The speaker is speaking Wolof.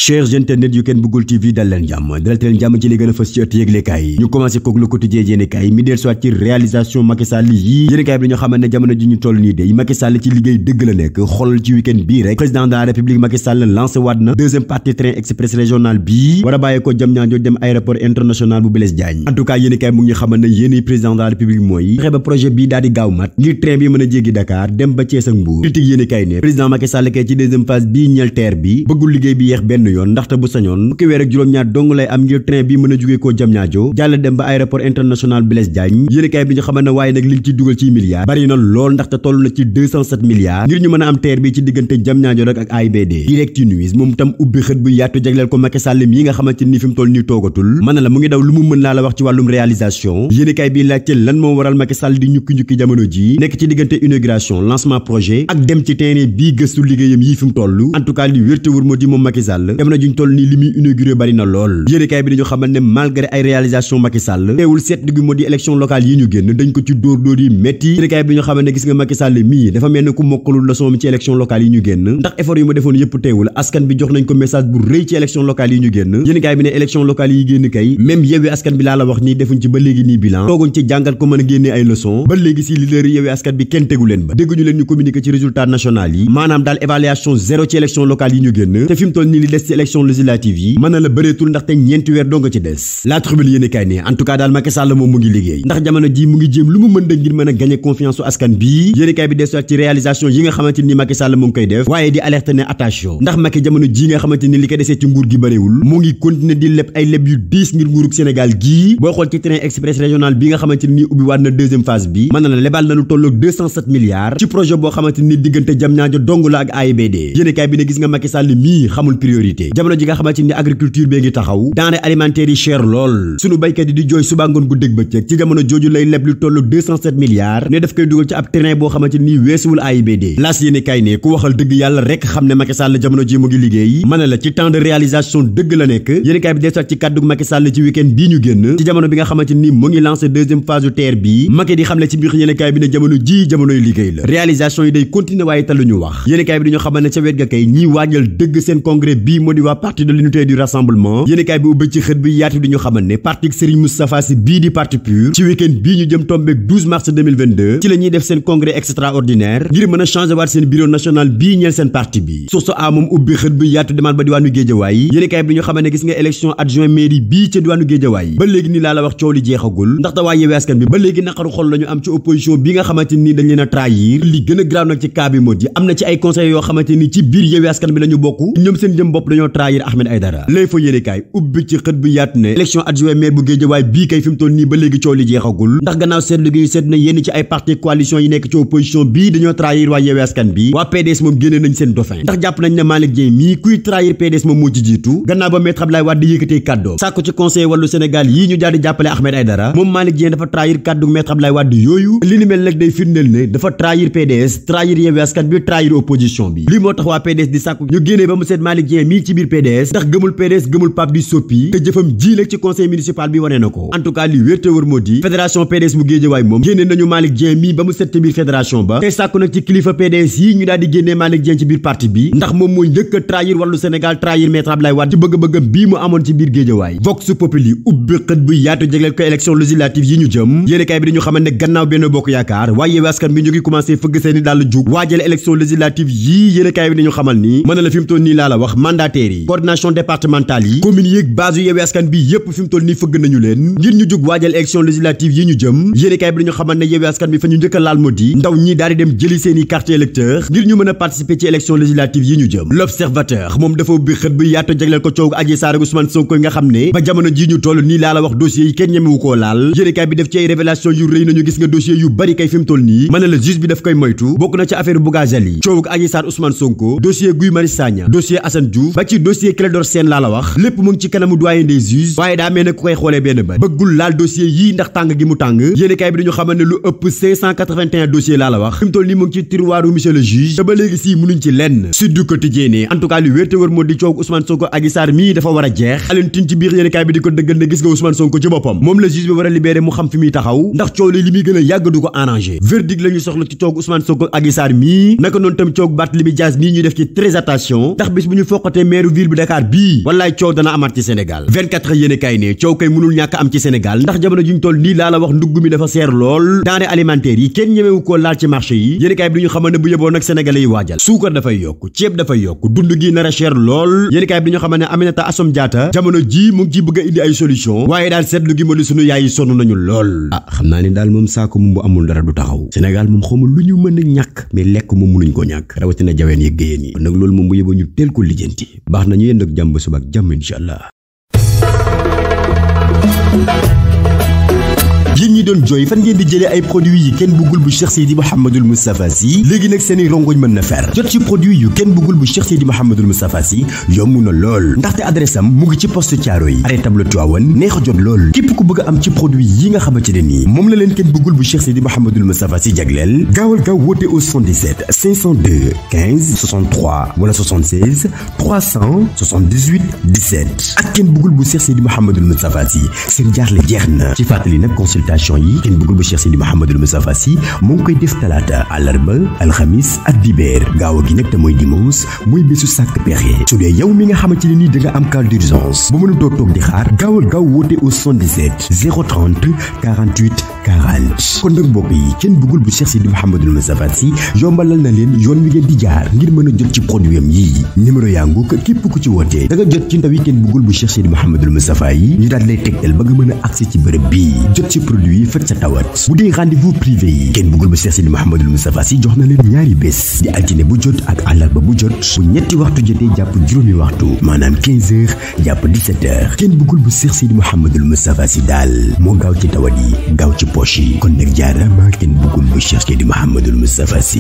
chers internet yu Ken Bougoul TV dal leen jàmm ci li gën a fës ci ëtt yëglekaay yi ñu commencé kook Le Quotidien yéenekaay mi del soit ci réalisation Macky Sall yi yéenekaay bi dañoo xamal ne jamono ji ñu toll nii de Macky Sall ci liggéey dëgg la nekk xoolal ci week-end bii rek président de la République Macky Sall lancé waat na deuxième partie train express régional bii war a bàyyee ko Diamniadio dem aéroport international bu Blaise Diagne en tout cas yéenekaay mu ngi xamal ne yéeni président de la République mooy fexe ba projet bii daal di gaaw mat ngir train bi mën a jéggi Dakar dem ba Thiès ak Mbour critique yéenekaay ne président Macky Sall kay ci deuxième phase bii ñeel TER bi bëggul liggéey bi yeex benn yoon ndaxte bu sañoon fukki weer ak juróom-ñaar dong lay am ngir train bi mën a jógee koo Diamniadio jàll dem ba aéroport international Blaise Diagne yéenekaay bi ñu xamal ne waaye nag liñ ci dugal ci milliards bari na lool ndaxte toll na ci 207 milliards ngir ñu mën a am TER bi ci diggante Diamniadio rek ak AIBD Direct News moom tam ubbi xët bu yaatu jagleel ko Macky Sall mi nga xamante ni fi mu toll nii toogatul mën na la mu ngi daw lu mu mën laa la wax ci wàllum réalisation yéenekaay bi laajte lan moo waral Macky Sall di ñukki-ñukki jamono ji nekk ci diggante inauguration lancement projet ak dem ci terrain bii gëstu liggéeyam yi fi mu toll en tout cas li wérte wër moo di moom Macky Sall jamono juñ toll nii li muy inauguré bari na lool yéenekaay bi dañu xamal ne malgré ay réalisation Macky Sall teewul seetlu gi moo di élection locale yi ñu génn dañ ko ci dóor yi métti yéenekaay bi dañu xamal ne gis nga Macky Sall mii dafa mel ne ku mokkalul leçon mi ci élection locale yi ñu génn ndax effort yu ma defoon yëpp teewul askan bi jox nañ ko message bu rëy ci élection locale yi ñu génn yéenekaay bi ne élection locale yi génn kay même Yewwi Askan bi laa la wax nii defuñ ci ba léegi nii bilan tooguñ ci jàngat ko mën a génnee ay leçon ba léegi si leader yi Yewwi Askan bi kenn tegu leen ba dégguñu leen ñu communiqué ci résultat national yi maanaam daal évaluation zéro ci élection locale yi ñu génn te fi mu toll nii li des ci élection législative yi mën na la bëreetul ndaxte ñeenti weer doo nga ci des la tribune yéenekaay ne en tout cas daal Macky Sall moom mu ngi liggéey ndax jamono ji mu ngi jéem lu mu mën da ngir mën a gagner confiance su askan bi yéenekaay bi des ci réalisation yi nga xamante ni Macky Sall mu ngi koy def waaye di alerte ne attention ndax Macky jamono ji nga xamante ni li ko desee ci nguur gi bëriwul mu ngi continuer di leb ay leb yu diis ngir nguurug Sénégal gii boo xool ci train express régional bi nga xamante ni ubbi waat na deuxième phase bi mën na la lebal nañu tolloog 207 milliards ci projet boo xamante ni diggante Diamniadio dong la ak AIBD yéenekaay bi ne gis nga Macky Sall mii xamul priorité jamono ji nga xamante ni agriculture bee ngi taxaw denrées alimentaires yi cher lool sunu baykat yi di jooy suba ngoon gu dégg bëccëg ci jamono jooju lay leb lu tolloog 207 milliards ne daf koy dugal ci ab train boo xamante ni weesuwul AIBD laas yéenekaay ne ku waxal dëgg yàlla rek xam ne Macky Sall jamono ji mu ngi liggéey mën na la ci temps de réalisation dëgg la nekk yéenekaay bi des ci kàddu Macky Sall ci week-end bii ñu génn ci jamono bi nga xamante ni mu ngi lancé deuxième phase du TER bi Macky di xamle ci biir yéenekaay bi ne jamono ji jamonoy liggéey la réalisation yi day continuer waaye tal lu ñu wax yéenekaay bi dañoo xamal ne ca wet ga kay ñiy waajal dëgg seen congrès bii moo di waa parti de l'unité et du rassemblement yéenekaay bi ubbi ci xët bi yaatu di ñu xamal ne parti Serigne Moustapha Sy bii di parti pur ci week-end bii ñu jëm tombeek 12 mars 2022 ci la ñuy def seen congrès extraordinaire ngir mën a changer waat seen bureau national bii ñeel seen parti bi source a moom ubbi xët bi yaatu demal ba diwaanu Géejawaay yéenekaay bi dañu xamal ne gis nga élection adjoint mairie bii ca diwaanu Géejawaay ba léegi nii laa la wax coow li jeexagul ndaxte waa Yewwi Askan bi ba léegi naqaru xol lañu am ci opposition bi nga xamante ni dañ leen a trahir li gën a grave nag ci cas bi moo di am na ci ay conseils yoo xamante ni ci biir Yewwi Askan bi la ñu bokk ñoom seen jëm bopp dañoo trahir Ahmed Aïdara lay fa yéenekaay ubbi ci xët bi yaatu ne élection adjoint maire bu Géejawaay bii kay fi mu toll nii ba léegi coow li jeexagul ndax gannaaw seetlu gi seet na yenn ci ay parti coalition yi nekk ci opposition bii dañoo trahir waa Yewwi Askan bi waa PDS moom génne nañ seen dauphin ndax jàpp nañ ne Malick Dieng mii kuy trahir PDS moom moo ci jiitu gannaaw ba Maître Abdoulaye Wade yëkkatee kàddoo sàkku ci conseil wàllu Sénégal yii ñu daal di jàppale Ahmed Aïdara moom Malick Dieng dafa trahir kàddu Maître Abdoulaye Wade yooyu li ni mel nag day firndeel ne dafa trahir PDS trahir Yewwi Askan bi trahir opposition bi lii moo tax waa PDS di sàkku ñu génnee ba mu seet Malick Dieng mii ci biir PDS ndax gëmul PDS gëmul Pape di soppi te jëfam ji nag ci conseil municipal bi wane na ko en tout cas li wérte wër moo di fédération PDS bu Géejawaay moom génne nañu Malick Dieng mii ba mu seet ci biir fédération ba te sàkku nag ci kilifa PDS yi ñu daal di génnee Malick Dieng ci biir parti bi ndax moom mooy njëkk a trahir wàllu Sénégal trahir Maître Abdoulaye Wade ci bëgg-bëggam bii mu amoon ci biir Géejawaay Vox Populi ubbi xët bu yaatu jagleel ko élection législative yi ñu jëm yéenekaay bi dañu xamal ne gannaaw Benno Bokk Yaakaar waaye Yewwi Askan bi ñu ngi commencé fëgg seeni dàll jug waajal élection législative yii yéenekaay bi dañu xamal ni mën na la fi mu toll nii laa la wax mandataires yi coordination départementale yi communes yi ak base yu Yewwi Askan bi yépp fi mu toll nii fëgg nañu leen ngir ñu jug waajal élection législative yi ñu jëm yéenekaay bi dañu xamal ne Yewwi Askan bi fa ñu njëkk a laal moo di ndaw ñi daal di dem jëli seeni carte électeur ngir ñu mën a participer ci élection législative yi ñu jëm l'observateur moom dafa ubbi xët bu yaatu jagleel ko coow Adji Sarr ak Ousmane Sonko nga xam ne ba jamono ji ñu toll nii laa la wax dossier yi kenn ñemewu koo laal yéenekaay bi def ci ay révélation yu rëy nañu gis nga dossier yu bari kay fi mu toll nii mën na la juge bi daf koy moytu bokk na ci affaire Bougazelli coow Adji Sarr Ousmane Sonko dossier Guy Marius Sagna dossier Assane Diouf ba ci dossier Clédor Sène laa la wax lépp mu ngi ci kanamu doyen des juges waaye daa mel ne ku koy xoolee benn ba bëggul laal dossier yii ndax tàng gi mu tàng yéenekaay bi dañu xamal ne lu ëpp 581 dossier laa la wax fi mu toll nii mu ngi ci tiroiru monsieur le juge te ba léegi si mënuñ ci lenn Sud Quotidien ne en tout cas li wér te wër moo di coow Ousmane Sonko Adji Sarr mii dafa war a jeex Alioune Tine ci biir yéenekaay bi di ko dëggal ne gis nga Ousmane Sonko ci boppam moom la juge bi war a libéré mu xam fi muy taxaw ndax coow li muy gën a yàgg du ko arrangé verdict la ñu soxla ci coow Ousmane Sonko Adji Sarr mii naka noonu tam coow Barthélémy Dias mii ñuy def ci très attention ndax bis bu ñu foqatee maire ville bu Dakar bii wallaay coow dana amaat ci Sénégal 24 heures yéene kaay ne coow kay mënul ñàkk am ci Sénégal ndax jamono juñ toll nii laa la wax ndugg mi dafa seer lool denrées alimentaires yi kenn ñemewu koo laal ci marché yi yéene kaay bi du ñu xamal ne bu yeboo nag sénégalais yi waajal suukar dafay yokk ceeb dafay yokk dund gi nar a cher lool yéene kaay bi du ñu xamal ne Aminata Assome Diatta jamono ji mu ngi ci bëgg a indi ay solution waaye daal seetlu gi moo di sunu yaay yi sonn nañu lool xam naa ne daal moom saako moom bu amul dara du taxaw Sénégal moom xawma lu ñu mën a ñàkk mais lekk moom mënuñ ko ñàkk rawatina jaween yi géyeen yi nag loolu moom bu yeboo ñu teel ko lijjanti baax nañu yéen ak jàmm ba suba ak jàmm incha allah. yéen ñi doon jooy fan ngeen di jëlee ay produits yi kenn bëggul bu Cheikh Seydi Mouhamadoul Moustapha Sy léegi nag seeni rongoñ mën na fer jot ci produit yu kenn bëggul bu Cheikh Seydi Mouhamadoul Moustapha Sy yomb na lool ndaxte adresse am mu ngi ci poste Thiaroye arrêt tableau Tivaouane neex a jot lool képp ku bëgg a am ci produit yi nga xamante ne nii moom la leen kenn bëggul bu Cheikh Seydi Mouhamadoul Moustapha Sy jagleel gaawal gaaw woote au 77 502 15 63 wala 76 378 17 ak kenn bëggul bu Cheikh Seydi Mouhamadoul Moustapha Sy seen jaaxle jeex na ci fàttali nag consultation yi kenn bëggul bu Cheikh Seydi Mouhamadoul Moustapha Sy moo ngi koy def talaata àllarba alxamis ak dibeer gaaw gi nag te mooy dimanche muy bésu sàkk pexe su dee yow mi nga xamante ne nii da nga am cas d'urgence ba mënutoo toog di xaar gaawal gaaw woote au 77 030 48 40 kon nag mbokk yi kenn bëggul bu Cheikh Seydi Mouhamadoul Moustapha Sy yombalal na leen yoon wi ngeen di jaar ngir mën a jot ci produit am yii numéro yaa ngu ko képp ku ci wootee da nga jot ci ndaw yi kenn bëggul bu Cheikh Seydi Mouhamadoul Moustapha yi ñu daal lay tegtal ba nga mën a accès ci bërëb bii jot ci produit yi faj sa tawat bu dee rendez-vous privé yi kenn bëggul bu Cheikh Seydi Mouhamadoul Moustapha Sy jox na leen ñaari bés di altine bu jot ak àllarba bu jot bu ñetti waxtu jotee jàpp juróomi waxtu maanaam 15 heures jàpp 17 heures kenn bëggul bu Cheikh Seydi Mouhamadoul Moustapha Sy daal moo gaaw ci tawat yi gaaw ci poche yi kon nag jaarama kenn bëggul bu Cheikh Seydi Mouhamadoul Moustapha Sy